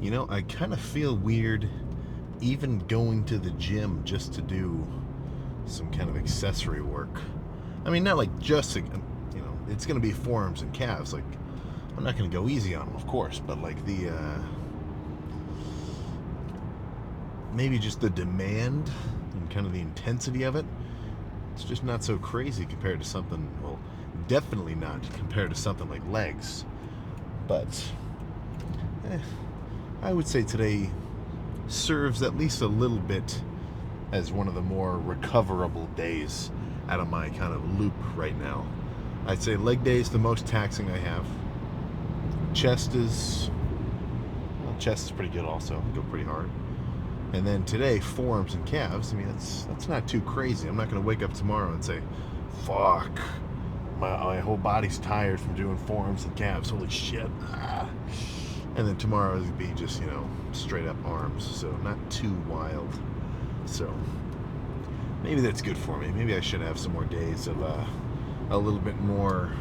You know, I kind of feel weird even going to the gym just to do some kind of accessory work. I mean, not like just, it's going to be forearms and calves. Like, I'm not going to go easy on them, of course, but like maybe just the demand and kind of the intensity of it, it's just not so crazy compared to something, well, definitely not compared to something like legs. But I would say today serves at least a little bit as one of the more recoverable days out of my kind of loop right now. I'd say leg day is the most taxing I have. Chest is pretty good also. Go pretty hard. And then today, forearms and calves. I mean, that's not too crazy. I'm not going to wake up tomorrow and say, "Fuck, my whole body's tired from doing forearms and calves. Holy shit!" And then tomorrow would be just straight up arms. So not too wild. So maybe that's good for me. Maybe I should have some more days of a little bit more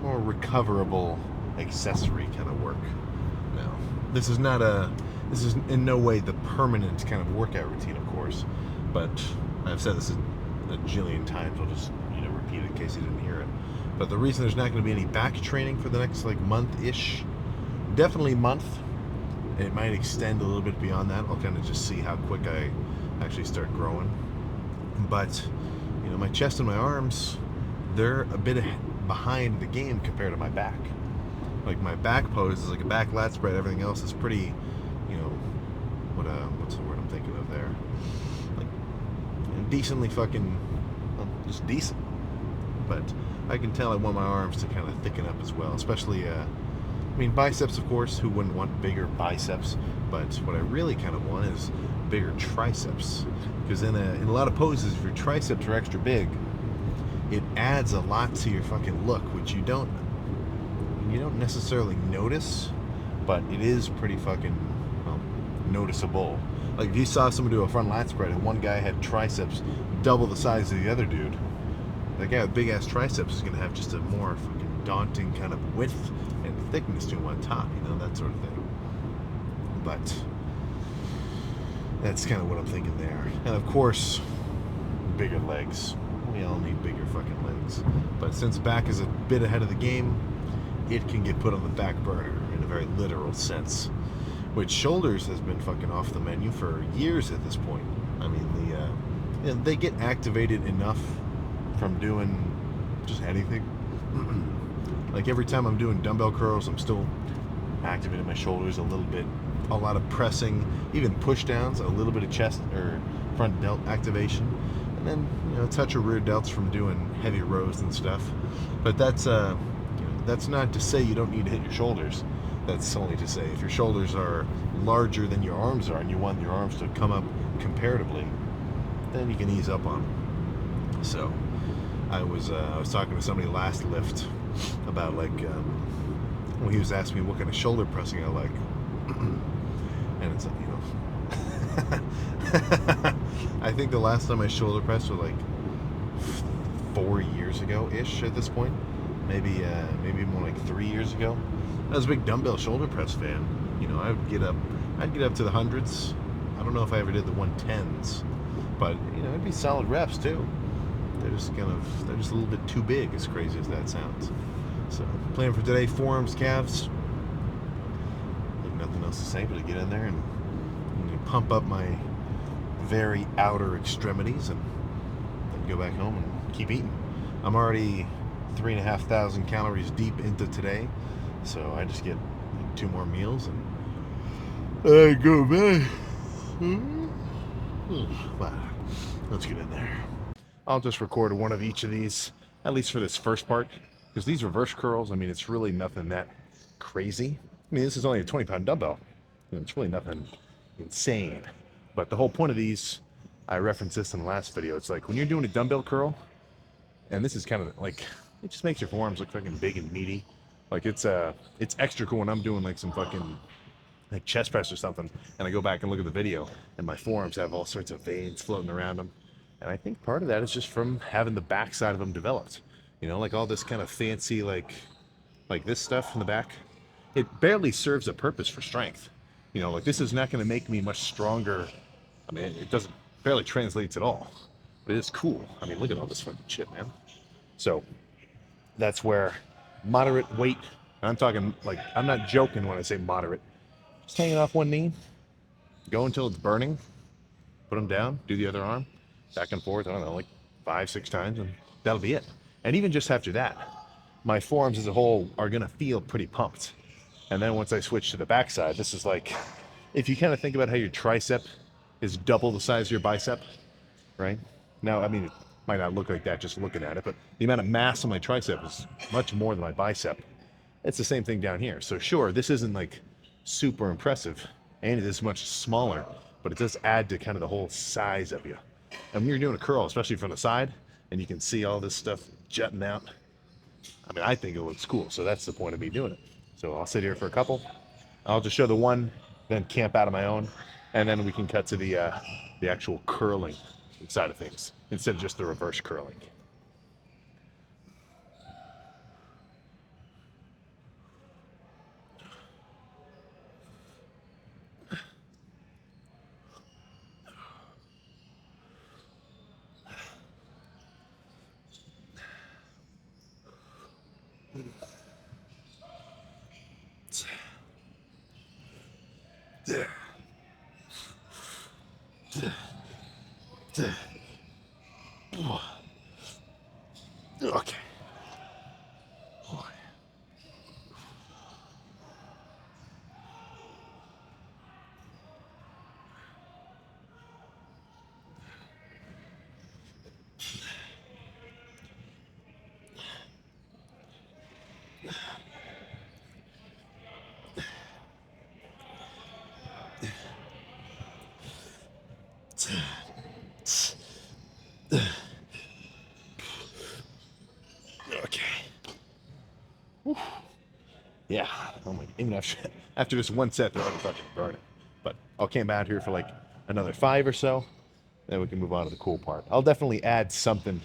recoverable accessory kind of work. No, this is in no way the permanent kind of workout routine, of course, but I've said this a jillion times. I'll just repeat it in case you didn't hear it. But the reason there's not going to be any back training for the next month-ish, definitely month. It might extend a little bit beyond that. I'll kind of just see how quick I actually start growing. But my chest and my arms, they're a bit behind the game compared to my back. Like my back pose is like a back lat spread. Everything else is pretty, what's the word I'm thinking of there? Like decently fucking, well, just decent. But I can tell I want my arms to kind of thicken up as well, especially, biceps, of course. Who wouldn't want bigger biceps? But what I really kind of want is bigger triceps, because in a lot of poses, if your triceps are extra big, it adds a lot to your fucking look, which you don't necessarily notice, but it is pretty fucking noticeable. Like if you saw someone do a front lat spread and one guy had triceps double the size of the other dude, that guy with big ass triceps is gonna have just a more fucking daunting kind of width and thickness to him on top, that sort of thing. But that's kind of what I'm thinking there. And of course, bigger legs. We all need bigger fucking legs. But since back is a bit ahead of the game, it can get put on the back burner in a very literal sense. Which shoulders has been fucking off the menu for years at this point. I mean, they get activated enough from doing just anything. Like every time I'm doing dumbbell curls, I'm still activating my shoulders a little bit. A lot of pressing, even push downs, a little bit of chest or front delt activation, and then a touch of rear delts from doing heavy rows and stuff. But that's not to say you don't need to hit your shoulders. That's only to say if your shoulders are larger than your arms are and you want your arms to come up comparatively, then you can ease up on them. So I was talking to somebody last lift about when he was asking me what kind of shoulder pressing I like. And it's I think the last time I shoulder pressed was 4 years ago ish at this point, maybe more like 3 years ago. I was a big dumbbell shoulder press fan. I'd get up to the hundreds. I don't know if I ever did the 110s, but it'd be solid reps too. They're just a little bit too big, as crazy as that sounds. So plan for today, forearms, calves. Nothing else to say but to get in there and pump up my very outer extremities and then go back home and keep eating. I'm already 3,500 calories deep into today, so I just get 2 more meals and I go back. Wow. Let's get in there. I'll just record one of each of these, at least for this first part, because these reverse curls, it's really nothing that crazy. This is only a 20-pound dumbbell. It's really nothing insane. But the whole point of these, I referenced this in the last video, it's like when you're doing a dumbbell curl, and this is kind of it just makes your forearms look fucking big and meaty. It's extra cool when I'm doing some fucking chest press or something, and I go back and look at the video, and my forearms have all sorts of veins floating around them. And I think part of that is just from having the backside of them developed. All this kind of fancy, like this stuff in the back. it barely serves a purpose for strength. You know, like this is not going to make me much stronger. I mean, it doesn't barely translates at all, but it is cool. I mean, look at all this fucking shit, man. So that's where moderate weight. And I'm talking like I'm not joking when I say moderate. Just hanging off one knee, go until it's burning, put them down, do the other arm, back and forth. I don't know, like 5, 6 times, and that'll be it. And even just after that, my forearms as a whole are gonna feel pretty pumped. And then once I switch to the backside, this is like, if you kind of think about how your tricep is double the size of your bicep, right? Now, I mean, it might not look like that just looking at it, but the amount of mass on my tricep is much more than my bicep. It's the same thing down here. So sure, this isn't like super impressive, and it is much smaller, but it does add to kind of the whole size of you. And when you're doing a curl, especially from the side, and you can see all this stuff jutting out, I mean, I think it looks cool. So that's the point of me doing it. So I'll sit here for a couple. I'll just show the one, then camp out of my own, and then we can cut to the actual curling side of things instead of just the reverse curling. Okay. Okay. Yeah. Oh my. Even after this one set, they're already fucking burning. But I'll camp out here for like another 5 or so. Then we can move on to the cool part. I'll definitely add something.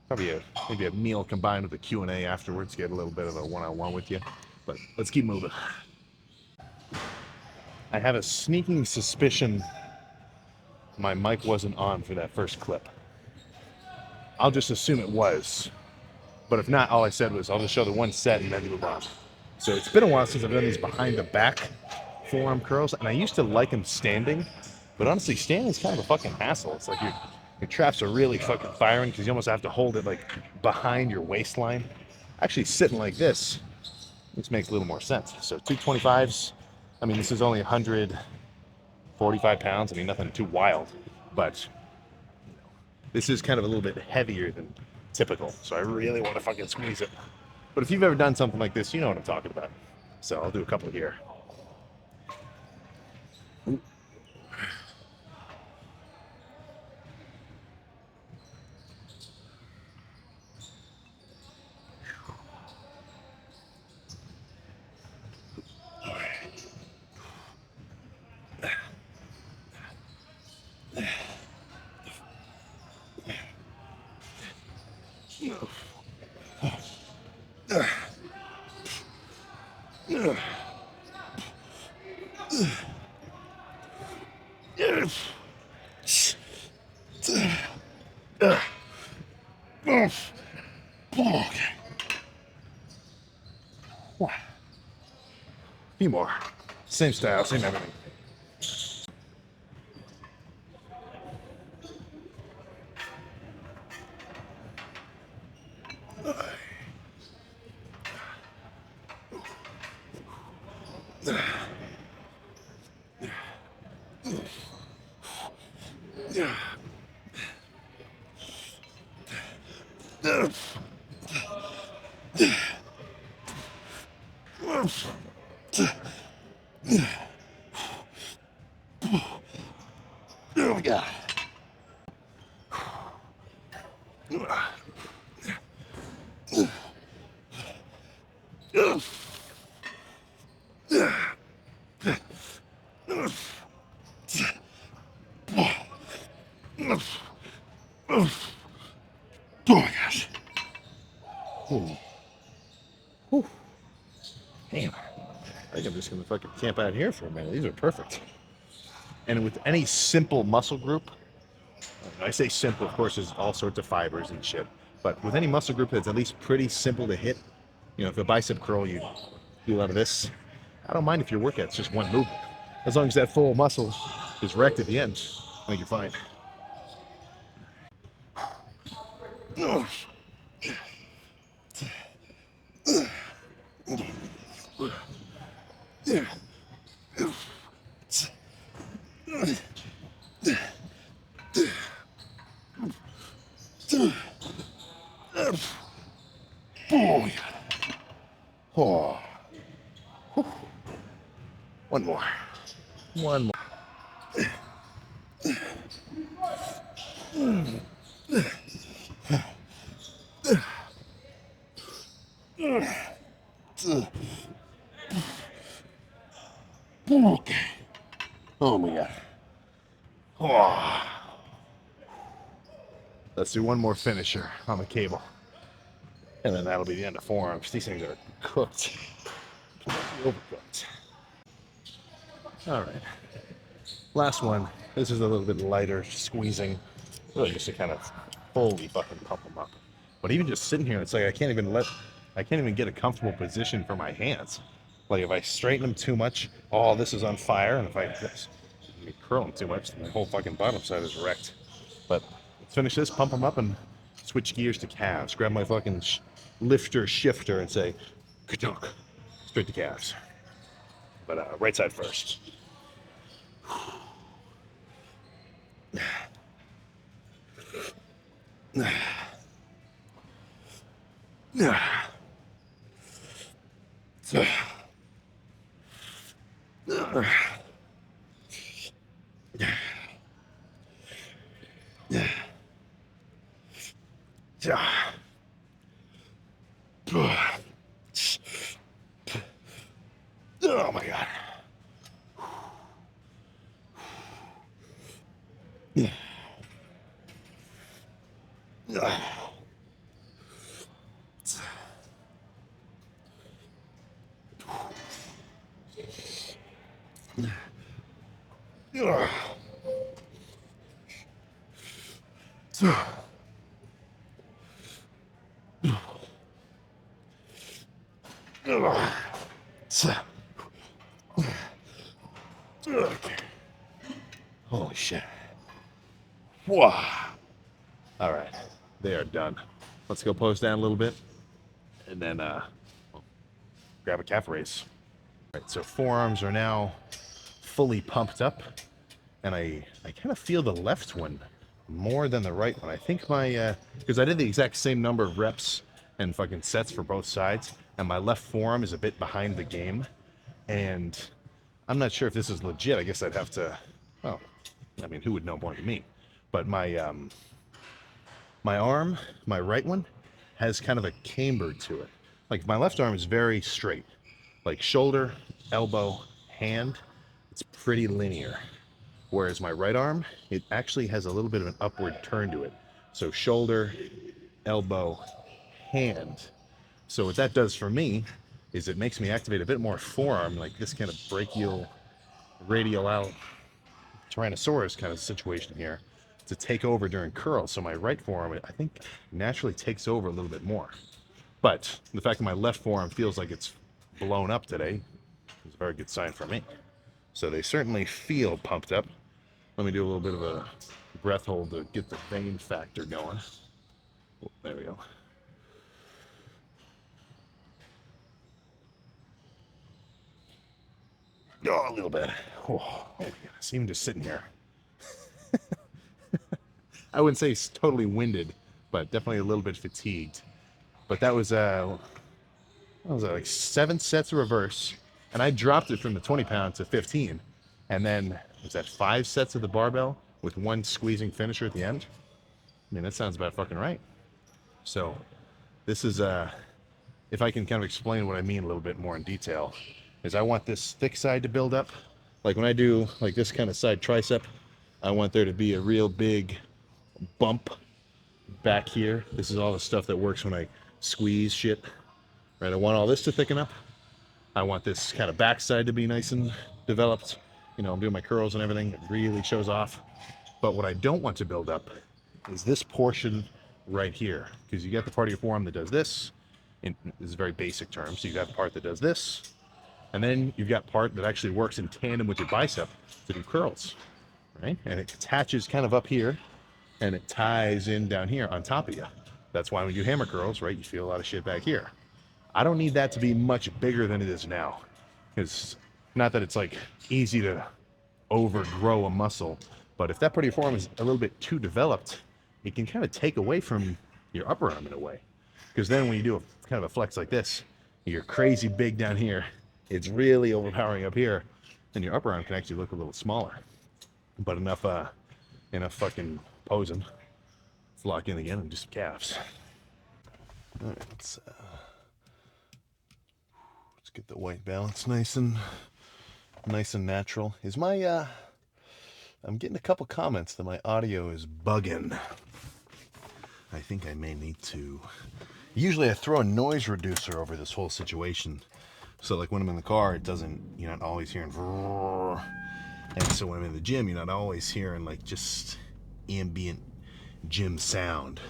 Probably maybe a meal combined with a Q&A afterwards. Get a little bit of a one-on-one with you. But let's keep moving. I have a sneaking suspicion my mic wasn't on for that first clip. I'll just assume it was. But if not, all I said was I'll just show the one set and then move on. So it's been a while since I've done these behind the back forearm curls, and I used to like them standing, but honestly, standing is kind of a fucking hassle. It's like your traps are really fucking firing because you almost have to hold it like behind your waistline. Actually, sitting like this makes a little more sense. So 225s, I mean, this is only 145 pounds. I mean, nothing too wild, but this is kind of a little bit heavier than typical, so I really want to fucking squeeze it. But if you've ever done something like this, you know what I'm talking about. So I'll do a couple here. Okay. A few more. Same style, same everything. Oh my God. Oh my gosh. Ooh. Ooh. Damn. camp out here for a minute. These are perfect. And with any simple muscle group, I say simple, of course, there's all sorts of fibers and shit. But with any muscle group that's at least pretty simple to hit, you know, if a bicep curl, you do a lot of this. I don't mind if your workout's just one movement. As long as that full muscle is wrecked at the end, I think you're fine. Oh, one more. One more. Okay. Oh my god. Oh. Let's do one more finisher on the cable. And then that'll be the end of forearms. These things are cooked. Overcooked. All right. Last one. This is a little bit lighter, squeezing. Really just to kind of fully fucking pump them up. But even just sitting here, it's like I can't even get a comfortable position for my hands. Like if I straighten them too much, oh, this is on fire. And if I curl them too much, then the whole fucking bottom side is wrecked. But let's finish this, pump them up, and switch gears to calves. Grab my fucking lifter shifter and say, ka-dunk, straight to calves. But right side first. Oh my god. Okay. Holy shit. Wow. All right. They are done. Let's go pose down a little bit and then grab a calf raise. All right, so forearms are now fully pumped up, and I kind of feel the left one more than the right one. I think my, because I did the exact same number of reps and fucking sets for both sides, and my left forearm is a bit behind the game, and I'm not sure if this is legit. I guess I'd have to, well, I mean, who would know more than me? But my arm, my right one, has kind of a camber to it. Like my left arm is very straight. Like shoulder, elbow, hand, it's pretty linear. Whereas my right arm, it actually has a little bit of an upward turn to it. So shoulder, elbow, hand. So what that does for me is it makes me activate a bit more forearm, like this kind of brachial, radial out, Tyrannosaurus kind of situation here, to take over during curls. So my right forearm, I think, naturally takes over a little bit more. But the fact that my left forearm feels like it's blown up today is a very good sign for me. So they certainly feel pumped up. Let me do a little bit of a breath hold to get the vein factor going. Oh, there we go. Oh, a little bit. Oh my goodness, even just sitting here. I wouldn't say he's totally winded, but definitely a little bit fatigued. But that was like 7 sets of reverse, and I dropped it from the 20 pound to 15, and then was that 5 sets of the barbell with one squeezing finisher at the end. I mean, that sounds about fucking right. So this is if I can kind of explain what I mean a little bit more in detail, is I want this thick side to build up. Like when I do like this kind of side tricep, I want there to be a real big bump back here. This is all the stuff that works when I squeeze shit, right? I want all this to thicken up, I want this kind of backside to be nice and developed. You know, I'm doing my curls and everything. It really shows off. But what I don't want to build up is this portion right here, because you got the part of your forearm that does this. This is very basic terms. So you got the part that does this, and then you've got part that actually works in tandem with your bicep to do curls, right? And it attaches kind of up here, and it ties in down here on top of you. That's why when you hammer curls, right, you feel a lot of shit back here. I don't need that to be much bigger than it is now, because not that it's like easy to overgrow a muscle, but if that part of your forearm is a little bit too developed, it can kind of take away from your upper arm in a way. Because then when you do a kind of a flex like this, you're crazy big down here, it's really overpowering up here, and your upper arm can actually look a little smaller. But enough fucking posing. Let's lock in again and do some calves. All right, let's get the white balance nice and natural. Is my I'm getting a couple comments that my audio is bugging. I think I may need to. Usually I throw a noise reducer over this whole situation. So like when I'm in the car, it doesn't, you're not always hearing. And so when I'm in the gym, you're not always hearing like just ambient gym sound.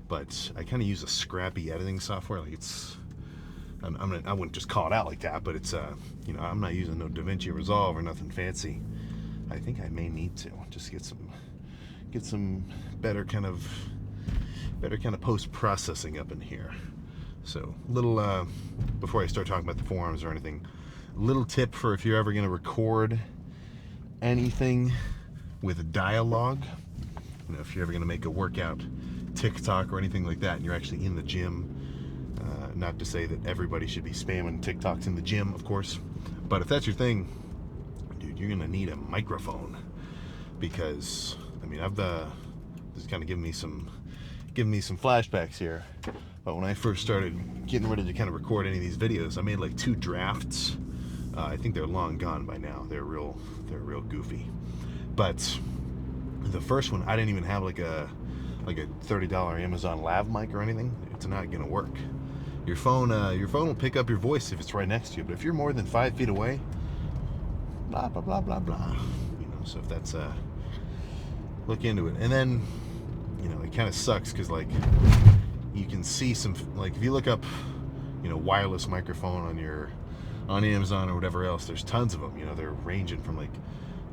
But I kind of use a scrappy editing software. Like I wouldn't just call it out like that, but it's you know, I'm not using no DaVinci Resolve or nothing fancy. I think I may need to just get some better kind of post-processing up in here. So little before I start talking about the forearms or anything, little tip for if you're ever going to record anything with a dialogue, you know, if you're ever going to make a workout TikTok or anything like that and you're actually in the gym, not to say that everybody should be spamming TikToks in the gym, of course, but if that's your thing, dude, you're going to need a microphone. Because I mean, this is kind of giving me some flashbacks here. But when I first started getting ready to kind of record any of these videos, I made like 2 drafts. I think they're long gone by now. They're real goofy. But the first one, I didn't even have like a $30 Amazon lav mic or anything. It's not gonna work. Your phone will pick up your voice if it's right next to you. But if you're more than 5 feet away, blah blah blah blah blah. You know, so if that's look into it. And then, you know, it kind of sucks because like you can see some, like if you look up, you know, wireless microphone on Amazon or whatever else, there's tons of them. You know, they're ranging from like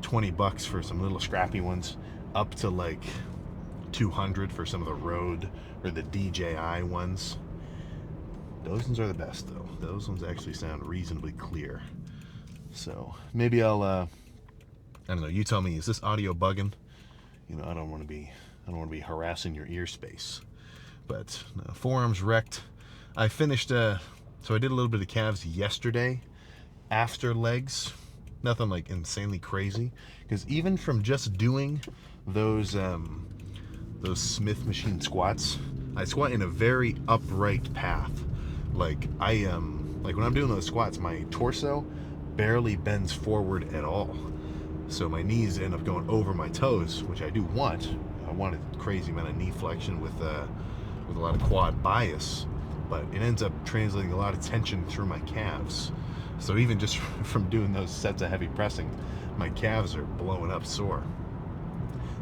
$20 for some little scrappy ones up to like $200 for some of the Rode or the DJI ones. Those ones are the best though. Those ones actually sound reasonably clear. So maybe I'll I don't know, you tell me, is this audio bugging? You know, I don't want to be harassing your ear space. But no, forearms wrecked. I finished so I did a little bit of calves yesterday after legs. Nothing like insanely crazy, because even from just doing those Smith machine squats, I squat in a very upright path. Like like when I'm doing those squats, my torso barely bends forward at all. So my knees end up going over my toes, which I do want. I want a crazy amount of knee flexion with a lot of quad bias, but it ends up translating a lot of tension through my calves. So even just from doing those sets of heavy pressing, my calves are blowing up sore.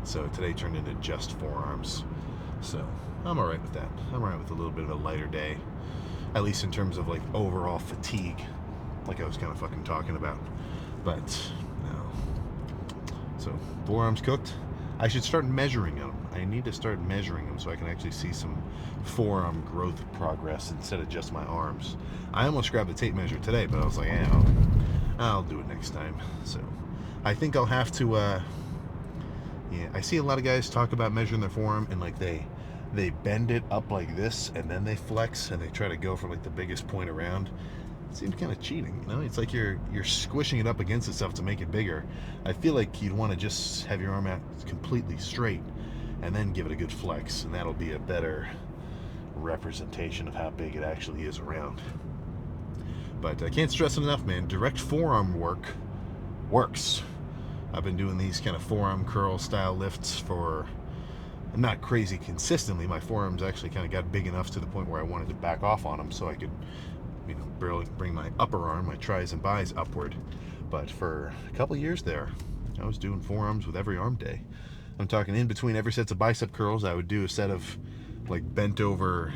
So today turned into just forearms. So I'm all right with that. I'm all right with a little bit of a lighter day, at least in terms of like overall fatigue, like I was kind of fucking talking about. But no. So forearms cooked. I should start measuring them. I need to start measuring them so I can actually see some forearm growth progress instead of just my arms. I almost grabbed the tape measure today, but I was like, yeah, I'll do it next time. So I think I'll have to, yeah, I see a lot of guys talk about measuring their forearm and like they bend it up like this and then they flex and they try to go for like the biggest point around. It seems kind of cheating, you know? It's like you're squishing it up against itself to make it bigger. I feel like you'd want to just have your arm out completely straight and then give it a good flex, and that'll be a better representation of how big it actually is around. But I can't stress it enough, man. Direct forearm work works. I've been doing these kind of forearm curl style lifts for not crazy consistently. My forearms actually kind of got big enough to the point where I wanted to back off on them so I could bring my upper arm, my tris and bis upward. But for a couple years there, I was doing forearms with every arm day. I'm talking in between every sets of bicep curls, I would do a set of like bent over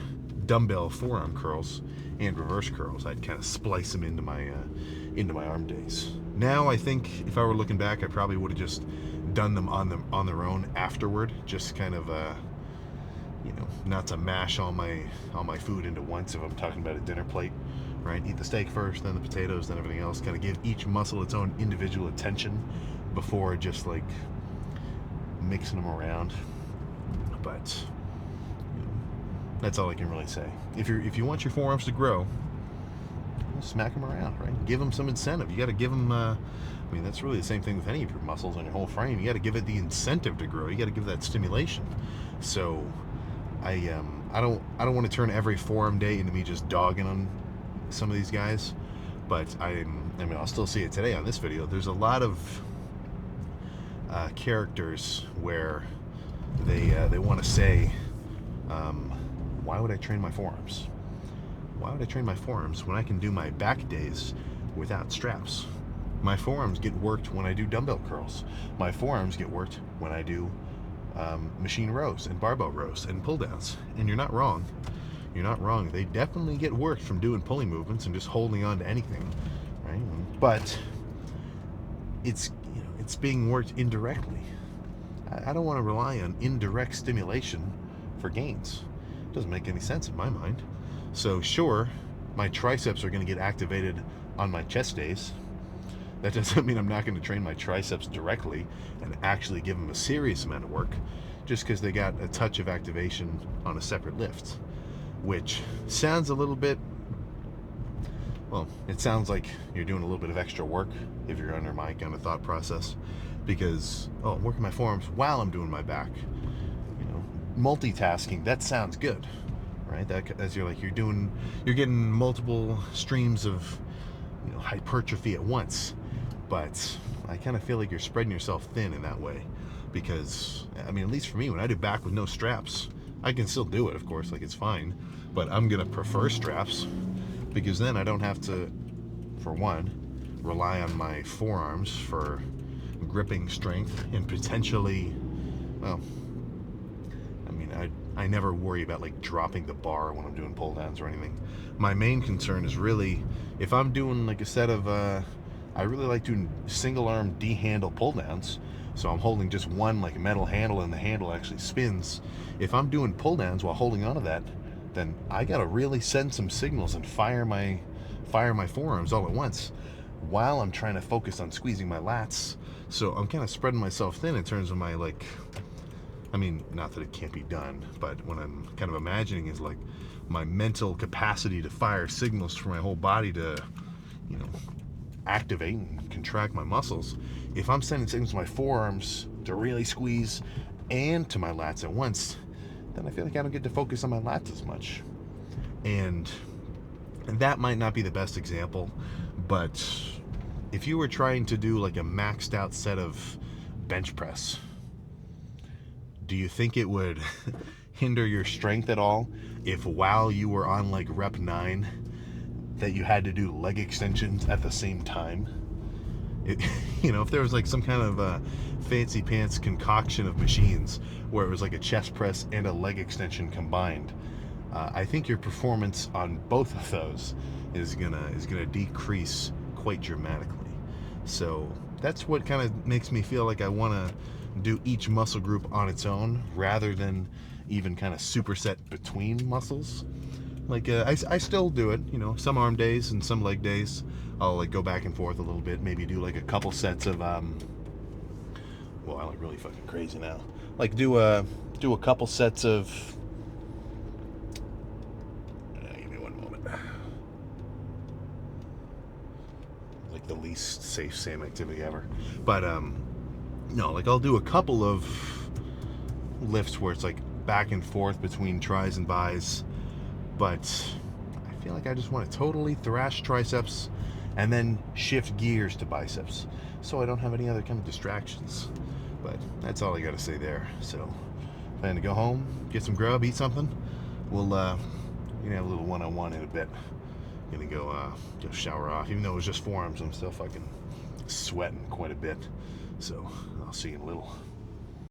dumbbell forearm curls and reverse curls. I'd kind of splice them into my arm days. Now I think if I were looking back, I probably would have just done them on their own afterward, just kind of not to mash all my food into once. If I'm talking about a dinner plate, right? Eat the steak first, then the potatoes, then everything else. Kind of give each muscle its own individual attention before just like mixing them around. But that's all I can really say. If you want your forearms to grow, smack them around, right? Give them some incentive. You got to give them. That's really the same thing with any of your muscles on your whole frame. You got to give it the incentive to grow. You got to give that stimulation. So, I don't want to turn every forearm day into me just dogging on some of these guys, but I'll still see it today on this video. There's a lot of characters where they want to say, why would I train my forearms? Why would I train my forearms when I can do my back days without straps? My forearms get worked when I do dumbbell curls. My forearms get worked when I do machine rows and barbell rows and pull downs. And you're not wrong. You're not wrong. They definitely get worked from doing pulley movements and just holding on to anything, right? But it's being worked indirectly. I don't want to rely on indirect stimulation for gains. It doesn't make any sense in my mind. So sure, my triceps are going to get activated on my chest days. That doesn't mean I'm not going to train my triceps directly and actually give them a serious amount of work just because they got a touch of activation on a separate lift, which sounds a little bit, well, it sounds like you're doing a little bit of extra work if you're under my kind of thought process, because, I'm working my forearms while I'm doing my back. Multitasking, that sounds good, right? As you're getting multiple streams of hypertrophy at once. But I kind of feel like you're spreading yourself thin in that way, because at least for me, when I do back with no straps, I can still do it, of course, like it's fine, but I'm gonna prefer straps because then I don't have to, for one, rely on my forearms for gripping strength and potentially, I never worry about like dropping the bar when I'm doing pull downs or anything. My main concern is really if I'm doing like a set of I really like doing single arm D handle pull downs, so I'm holding just one like metal handle and the handle actually spins. If I'm doing pull downs while holding onto that, then I gotta really send some signals and fire my forearms all at once while I'm trying to focus on squeezing my lats. So I'm kind of spreading myself thin in terms of my not that it can't be done, but what I'm kind of imagining is like my mental capacity to fire signals for my whole body to, activate and contract my muscles. If I'm sending signals to my forearms to really squeeze and to my lats at once, then I feel like I don't get to focus on my lats as much. And that might not be the best example, but if you were trying to do like a maxed out set of bench press, do you think it would hinder your strength at all if while you were on like rep 9 that you had to do leg extensions at the same time? If there was like some kind of fancy pants concoction of machines where it was like a chest press and a leg extension combined, I think your performance on both of those is gonna decrease quite dramatically. So that's what kind of makes me feel like I want to do each muscle group on its own rather than even kind of superset between muscles. Like I still do it, some arm days and some leg days. I'll like go back and forth a little bit, maybe do like a couple sets of I look really fucking crazy now. Like do a couple sets of give me one moment. Like the least safe same activity ever. But no, like I'll do a couple of lifts where it's like back and forth between tris and bis, but I feel like I just want to totally thrash triceps and then shift gears to biceps so I don't have any other kind of distractions. But that's all I got to say there. So plan to go home, get some grub, eat something. We'll have a little one-on-one in a bit. gonna go shower off. Even though it was just forearms, I'm still fucking sweating quite a bit. So I'll see you in a little.